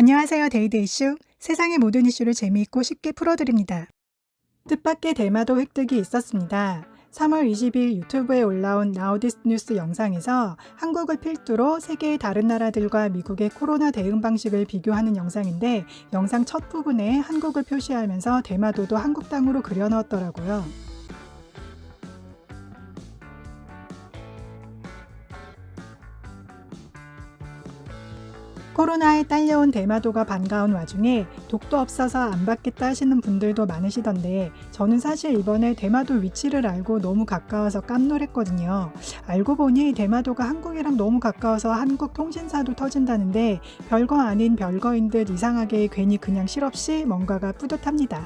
안녕하세요. 데이드 이슈. 세상의 모든 이슈를 재미있고 쉽게 풀어드립니다. 뜻밖의 대마도 획득이 있었습니다. 3월 20일 유튜브에 올라온 Now This News 영상에서 한국을 필두로 세계의 다른 나라들과 미국의 코로나 대응 방식을 비교하는 영상인데, 영상 첫 부분에 한국을 표시하면서 대마도도 한국 땅으로 그려넣었더라고요. 코로나에 딸려온 대마도가 반가운 와중에 독도 없어서 안 받겠다 하시는 분들도 많으시던데, 저는 사실 이번에 대마도 위치를 알고 너무 가까워서 깜놀했거든요. 알고 보니 대마도가 한국이랑 너무 가까워서 한국 통신사도 터진다는데, 별거 아닌 별거인 듯 이상하게 괜히 그냥 실없이 뭔가가 뿌듯합니다.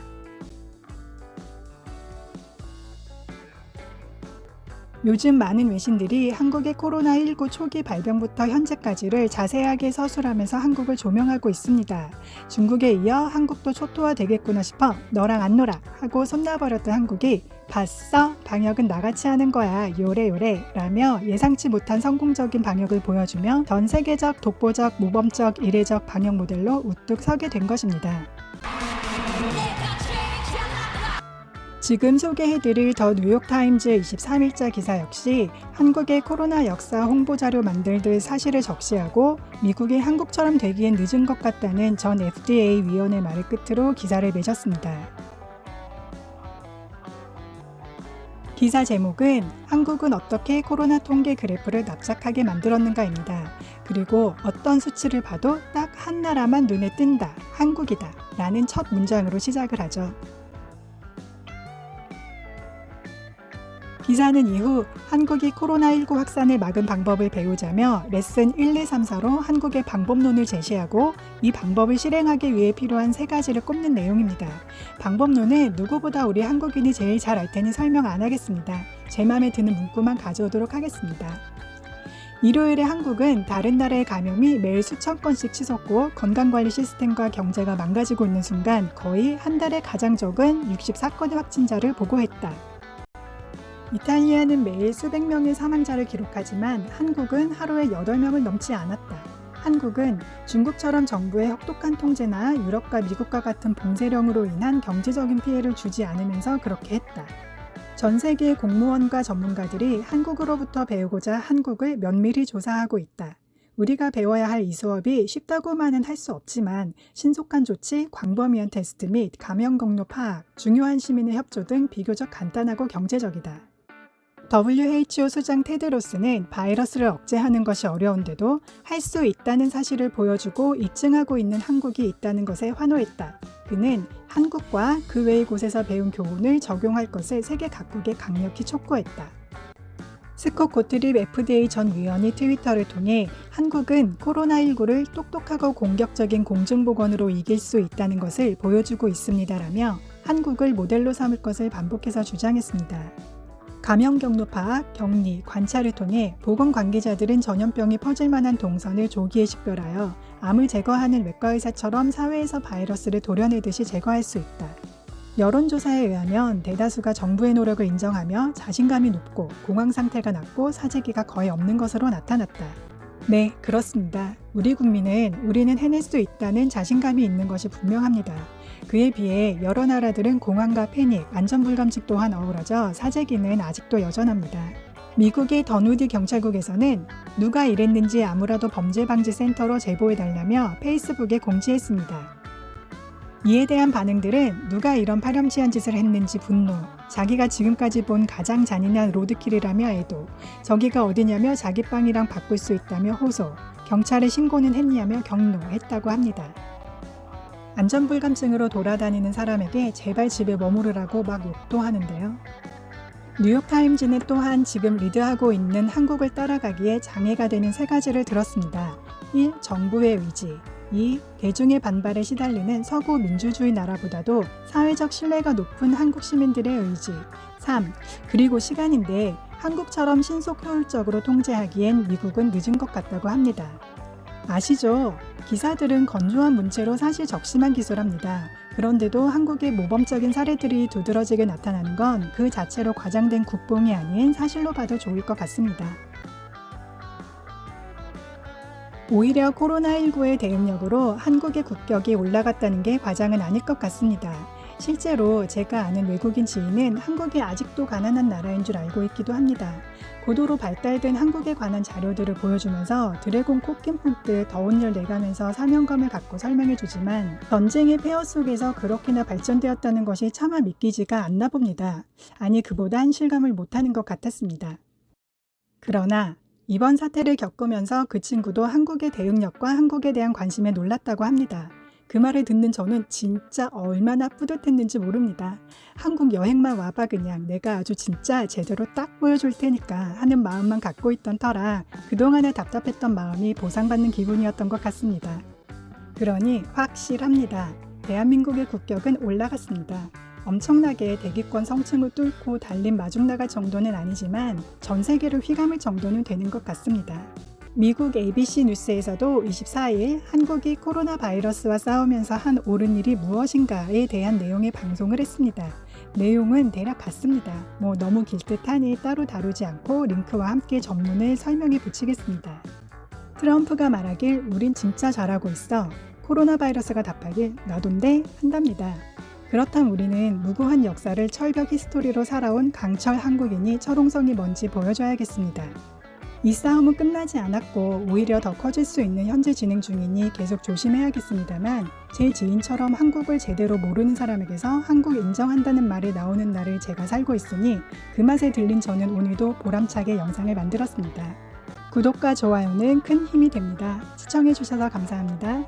요즘 많은 외신들이 한국의 코로나19 초기 발병부터 현재까지를 자세하게 서술하면서 한국을 조명하고 있습니다. 중국에 이어 한국도 초토화 되겠구나 싶어 너랑 안 놀아 하고 손놔버렸던 한국이 봤어? 방역은 나같이 하는 거야 요래요래 라며 예상치 못한 성공적인 방역을 보여주며 전 세계적 독보적 모범적 이례적 방역 모델로 우뚝 서게 된 것입니다. 지금 소개해드릴 더 뉴욕타임즈 23일자 기사 역시 한국의 코로나 역사 홍보자료 만들듯 사실을 적시하고 미국이 한국처럼 되기엔 늦은 것 같다는 전 FDA 위원의 말을 끝으로 기사를 맺었습니다. 기사 제목은 한국은 어떻게 코로나 통계 그래프를 납작하게 만들었는가입니다. 그리고 어떤 수치를 봐도 딱 한 나라만 눈에 띈다, 한국이다 라는 첫 문장으로 시작을 하죠. 기사는 이후 한국이 코로나19 확산을 막은 방법을 배우자며 레슨 1, 2, 3, 4로 한국의 방법론을 제시하고 이 방법을 실행하기 위해 필요한 3가지를 꼽는 내용입니다. 방법론은 누구보다 우리 한국인이 제일 잘 알 테니 설명 안 하겠습니다. 제 맘에 드는 문구만 가져오도록 하겠습니다. 일요일에 한국은 다른 나라의 감염이 매일 수천 건씩 치솟고 건강관리 시스템과 경제가 망가지고 있는 순간 거의 한 달에 가장 적은 64건의 확진자를 보고했다. 이탈리아는 매일 수백 명의 사망자를 기록하지만 한국은 하루에 8명을 넘지 않았다. 한국은 중국처럼 정부의 혹독한 통제나 유럽과 미국과 같은 봉쇄령으로 인한 경제적인 피해를 주지 않으면서 그렇게 했다. 전 세계의 공무원과 전문가들이 한국으로부터 배우고자 한국을 면밀히 조사하고 있다. 우리가 배워야 할 이 수업이 쉽다고만은 할 수 없지만 신속한 조치, 광범위한 테스트 및 감염 경로 파악, 중요한 시민의 협조 등 비교적 간단하고 경제적이다. WHO 수장 테드로스는 바이러스를 억제하는 것이 어려운데도 할 수 있다는 사실을 보여주고 입증하고 있는 한국이 있다는 것에 환호했다. 그는 한국과 그 외의 곳에서 배운 교훈을 적용할 것을 세계 각국에 강력히 촉구했다. 스콧 고트립 FDA 전 위원이 트위터를 통해 한국은 코로나19를 똑똑하고 공격적인 공중보건으로 이길 수 있다는 것을 보여주고 있습니다라며 한국을 모델로 삼을 것을 반복해서 주장했습니다. 감염 경로 파악, 격리, 관찰을 통해 보건 관계자들은 전염병이 퍼질 만한 동선을 조기에 식별하여 암을 제거하는 외과 의사처럼 사회에서 바이러스를 도려내듯이 제거할 수 있다. 여론조사에 의하면 대다수가 정부의 노력을 인정하며 자신감이 높고 공황 상태가 낮고 사재기가 거의 없는 것으로 나타났다. 네, 그렇습니다. 우리 국민은 우리는 해낼 수 있다는 자신감이 있는 것이 분명합니다. 그에 비해 여러 나라들은 공황과 패닉, 안전불감증 또한 어우러져 사재기는 아직도 여전합니다. 미국의 더누디 경찰국에서는 누가 이랬는지 아무라도 범죄방지센터로 제보해달라며 페이스북에 공지했습니다. 이에 대한 반응들은 누가 이런 파렴치한 짓을 했는지 분노, 자기가 지금까지 본 가장 잔인한 로드킬이라며 애도, 저기가 어디냐며 자기 빵이랑 바꿀 수 있다며 호소, 경찰에 신고는 했냐며 격노했다고 합니다. 안전불감증으로 돌아다니는 사람에게 제발 집에 머무르라고 막 욕도 하는데요. 뉴욕타임즈는 또한 지금 리드하고 있는 한국을 따라가기에 장애가 되는 3가지를 들었습니다. 1. 정부의 의지. 2. 대중의 반발에 시달리는 서구 민주주의 나라보다도 사회적 신뢰가 높은 한국 시민들의 의지. 3. 그리고 시간인데 한국처럼 신속 효율적으로 통제하기엔 미국은 늦은 것 같다고 합니다. 아시죠? 기사들은 건조한 문체로 사실 적시만 기술합니다. 그런데도 한국의 모범적인 사례들이 두드러지게 나타나는 건 그 자체로 과장된 국뽕이 아닌 사실로 봐도 좋을 것 같습니다. 오히려 코로나19의 대응력으로 한국의 국격이 올라갔다는 게 과장은 아닐 것 같습니다. 실제로 제가 아는 외국인 지인은 한국이 아직도 가난한 나라인 줄 알고 있기도 합니다. 고도로 발달된 한국에 관한 자료들을 보여주면서 드래곤 코끼리 pun듯 더운 열 내가면서 사명감을 갖고 설명해주지만 전쟁의 폐허 속에서 그렇게나 발전되었다는 것이 차마 믿기지가 않나 봅니다. 아니 그보단 실감을 못하는 것 같았습니다. 그러나 이번 사태를 겪으면서 그 친구도 한국의 대응력과 한국에 대한 관심에 놀랐다고 합니다. 그 말을 듣는 저는 진짜 얼마나 뿌듯했는지 모릅니다. 한국 여행만 와봐 그냥 내가 아주 진짜 제대로 딱 보여줄 테니까 하는 마음만 갖고 있던 터라 그동안에 답답했던 마음이 보상받는 기분이었던 것 같습니다. 그러니 확실합니다. 대한민국의 국격은 올라갔습니다. 엄청나게 대기권 성층을 뚫고 달린 마중 나갈 정도는 아니지만 전 세계를 휘감을 정도는 되는 것 같습니다. 미국 ABC 뉴스에서도 24일 한국이 코로나 바이러스와 싸우면서 한 옳은 일이 무엇인가에 대한 내용의 방송을 했습니다. 내용은 대략 같습니다. 너무 길 듯하니 따로 다루지 않고 링크와 함께 전문을 설명해 붙이겠습니다. 트럼프가 말하길 우린 진짜 잘하고 있어. 코로나 바이러스가 답하길 나돈데 한답니다. 그렇다면 우리는 무고한 역사를 철벽 히스토리로 살아온 강철 한국인이 철옹성이 뭔지 보여줘야겠습니다. 이 싸움은 끝나지 않았고 오히려 더 커질 수 있는 현재 진행 중이니 계속 조심해야겠습니다만 제 지인처럼 한국을 제대로 모르는 사람에게서 한국 인정한다는 말이 나오는 날을 제가 살고 있으니 그 맛에 들린 저는 오늘도 보람차게 영상을 만들었습니다. 구독과 좋아요는 큰 힘이 됩니다. 시청해주셔서 감사합니다.